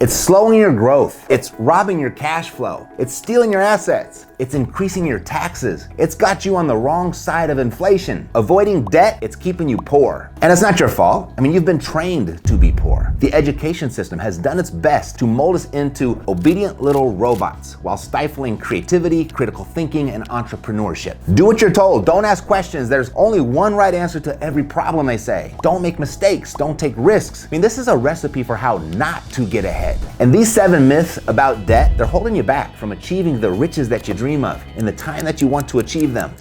It's slowing your growth. It's robbing your cash flow. It's stealing your assets. It's increasing your taxes. It's got you on the wrong side of inflation. Avoiding debt, it's keeping you poor. And it's not your fault. I mean, you've been trained to be poor. The education system has done its best to mold us into obedient little robots while stifling creativity, critical thinking, and entrepreneurship. Do what you're told. Don't ask questions. There's only one right answer to every problem, they say. Don't make mistakes. Don't take risks. I mean, this is a recipe for how not to get ahead. And these 7 myths about debt, they're holding you back from achieving the riches that you dream of in the time that you want to achieve them.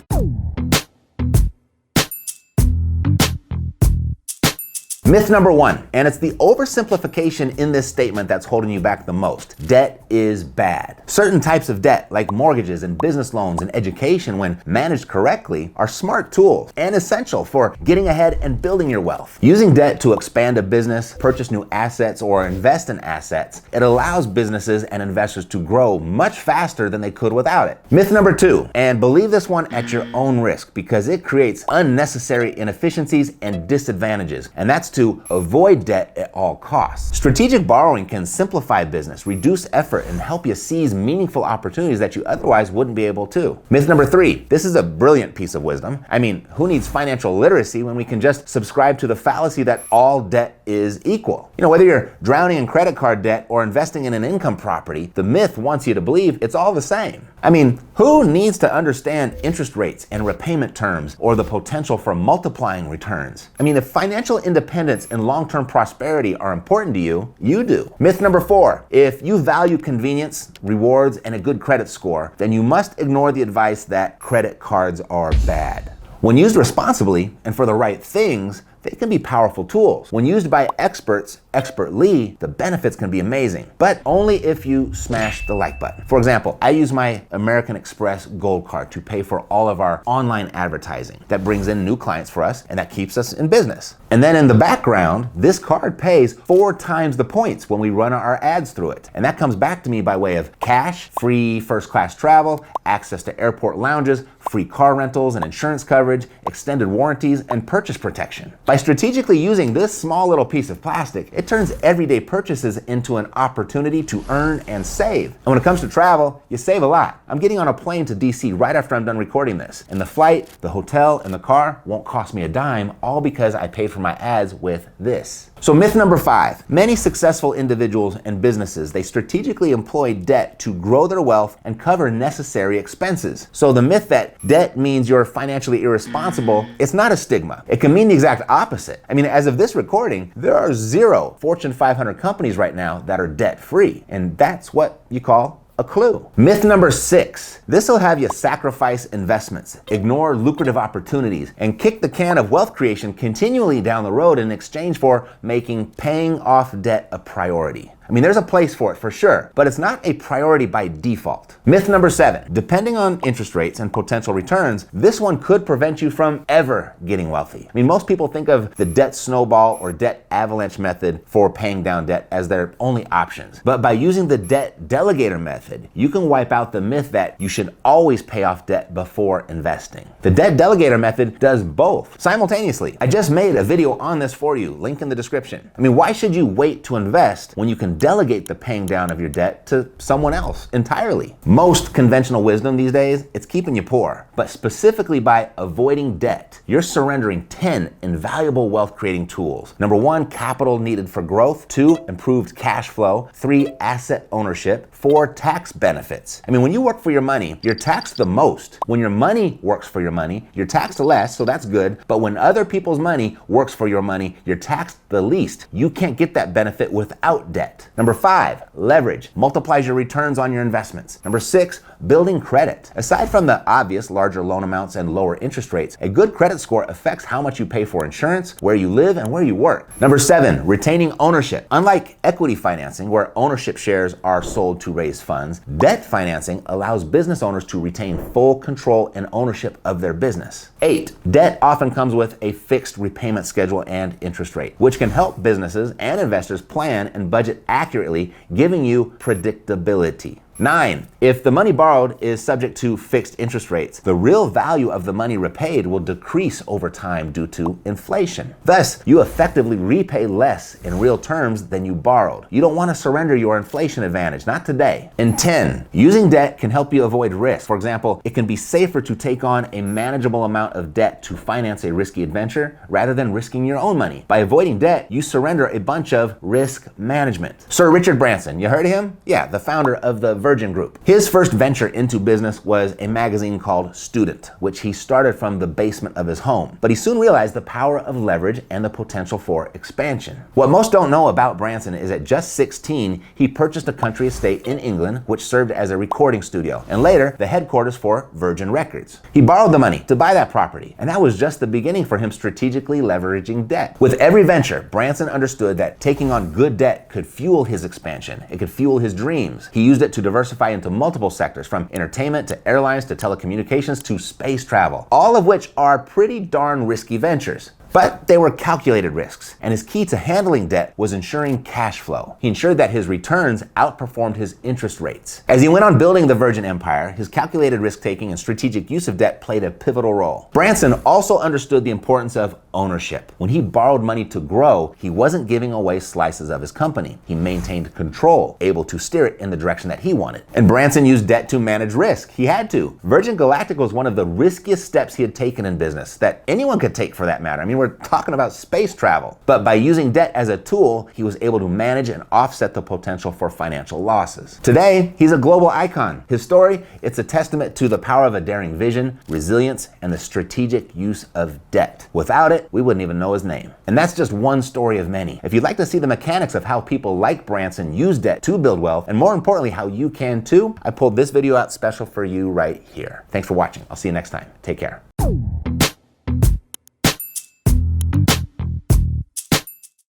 Myth number 1, and it's the oversimplification in this statement that's holding you back the most. Debt is bad. Certain types of debt, like mortgages and business loans and education, when managed correctly, are smart tools and essential for getting ahead and building your wealth. Using debt to expand a business, purchase new assets, or invest in assets, it allows businesses and investors to grow much faster than they could without it. Myth number 2, and believe this one at your own risk because it creates unnecessary inefficiencies and disadvantages, and that's to avoid debt at all costs. Strategic borrowing can simplify business, reduce effort, and help you seize meaningful opportunities that you otherwise wouldn't be able to. Myth number 3, this is a brilliant piece of wisdom. I mean, who needs financial literacy when we can just subscribe to the fallacy that all debt is equal? You know, whether you're drowning in credit card debt or investing in an income property, the myth wants you to believe it's all the same. I mean, who needs to understand interest rates and repayment terms or the potential for multiplying returns? I mean, if financial independence and long-term prosperity are important to you, you do. Myth number 4, if you value convenience, rewards, and a good credit score, then you must ignore the advice that credit cards are bad. When used responsibly and for the right things, they can be powerful tools. When used by experts, expertly, the benefits can be amazing, but only if you smash the like button. For example, I use my American Express Gold Card to pay for all of our online advertising. That brings in new clients for us and that keeps us in business. And then in the background, this card pays 4 times the points when we run our ads through it. And that comes back to me by way of cash, free first-class travel, access to airport lounges, free car rentals and insurance coverage, extended warranties, and purchase protection. By strategically using this small little piece of plastic, it turns everyday purchases into an opportunity to earn and save. And when it comes to travel, you save a lot. I'm getting on a plane to DC right after I'm done recording this. And the flight, the hotel, and the car won't cost me a dime, all because I paid for my ads with this. So myth number 5, many successful individuals and businesses, they strategically employ debt to grow their wealth and cover necessary expenses. So the myth that debt means you're financially irresponsible, it's not a stigma. It can mean the exact opposite. I mean, as of this recording, there are 0 Fortune 500 companies right now that are debt-free, and that's what you call a clue. Myth number 6, this will have you sacrifice investments, ignore lucrative opportunities, and kick the can of wealth creation continually down the road in exchange for making paying off debt a priority. I mean, there's a place for it for sure, but it's not a priority by default. Myth number 7, depending on interest rates and potential returns, this one could prevent you from ever getting wealthy. I mean, most people think of the debt snowball or debt avalanche method for paying down debt as their only options. But by using the debt delegator method, you can wipe out the myth that you should always pay off debt before investing. The debt delegator method does both simultaneously. I just made a video on this for you, link in the description. I mean, why should you wait to invest when you can delegate the paying down of your debt to someone else entirely? Most conventional wisdom these days, it's keeping you poor. But specifically by avoiding debt, you're surrendering 10 invaluable wealth creating tools. Number 1, capital needed for growth. 2, improved cash flow. 3, asset ownership. 4, tax benefits. I mean, when you work for your money, you're taxed the most. When your money works for your money, you're taxed less, so that's good. But when other people's money works for your money, you're taxed the least. You can't get that benefit without debt. Number 5, leverage. Multiplies your returns on your investments. Number 6, building credit. Aside from the obvious larger loan amounts and lower interest rates, a good credit score affects how much you pay for insurance, where you live, and where you work. Number 7, retaining ownership. Unlike equity financing, where ownership shares are sold to raise funds, debt financing allows business owners to retain full control and ownership of their business. 8, debt often comes with a fixed repayment schedule and interest rate, which can help businesses and investors plan and budget accurately, giving you predictability. 9, if the money borrowed is subject to fixed interest rates, the real value of the money repaid will decrease over time due to inflation. Thus, you effectively repay less in real terms than you borrowed. You don't want to surrender your inflation advantage, not today. And 10, using debt can help you avoid risk. For example, it can be safer to take on a manageable amount of debt to finance a risky adventure rather than risking your own money. By avoiding debt, you surrender a bunch of risk management. Sir Richard Branson, you heard of him? Yeah, the founder of the Virgin Group. His first venture into business was a magazine called Student, which he started from the basement of his home. But he soon realized the power of leverage and the potential for expansion. What most don't know about Branson is at just 16, he purchased a country estate in England, which served as a recording studio, and later the headquarters for Virgin Records. He borrowed the money to buy that property, and that was just the beginning for him strategically leveraging debt. With every venture, Branson understood that taking on good debt could fuel his expansion. It could fuel his dreams. He used it to diversify into multiple sectors, from entertainment to airlines to telecommunications to space travel, all of which are pretty darn risky ventures. But they were calculated risks, and his key to handling debt was ensuring cash flow. He ensured that his returns outperformed his interest rates. As he went on building the Virgin Empire, his calculated risk-taking and strategic use of debt played a pivotal role. Branson also understood the importance of ownership. When he borrowed money to grow, he wasn't giving away slices of his company. He maintained control, able to steer it in the direction that he wanted. And Branson used debt to manage risk. He had to. Virgin Galactic was one of the riskiest steps he had taken in business, that anyone could take for that matter. I mean, we're talking about space travel. But by using debt as a tool, he was able to manage and offset the potential for financial losses. Today, he's a global icon. His story, it's a testament to the power of a daring vision, resilience, and the strategic use of debt. Without it, we wouldn't even know his name. And that's just one story of many. If you'd like to see the mechanics of how people like Branson use debt to build wealth, and more importantly, how you can too, I pulled this video out special for you right here. Thanks for watching. I'll see you next time. Take care.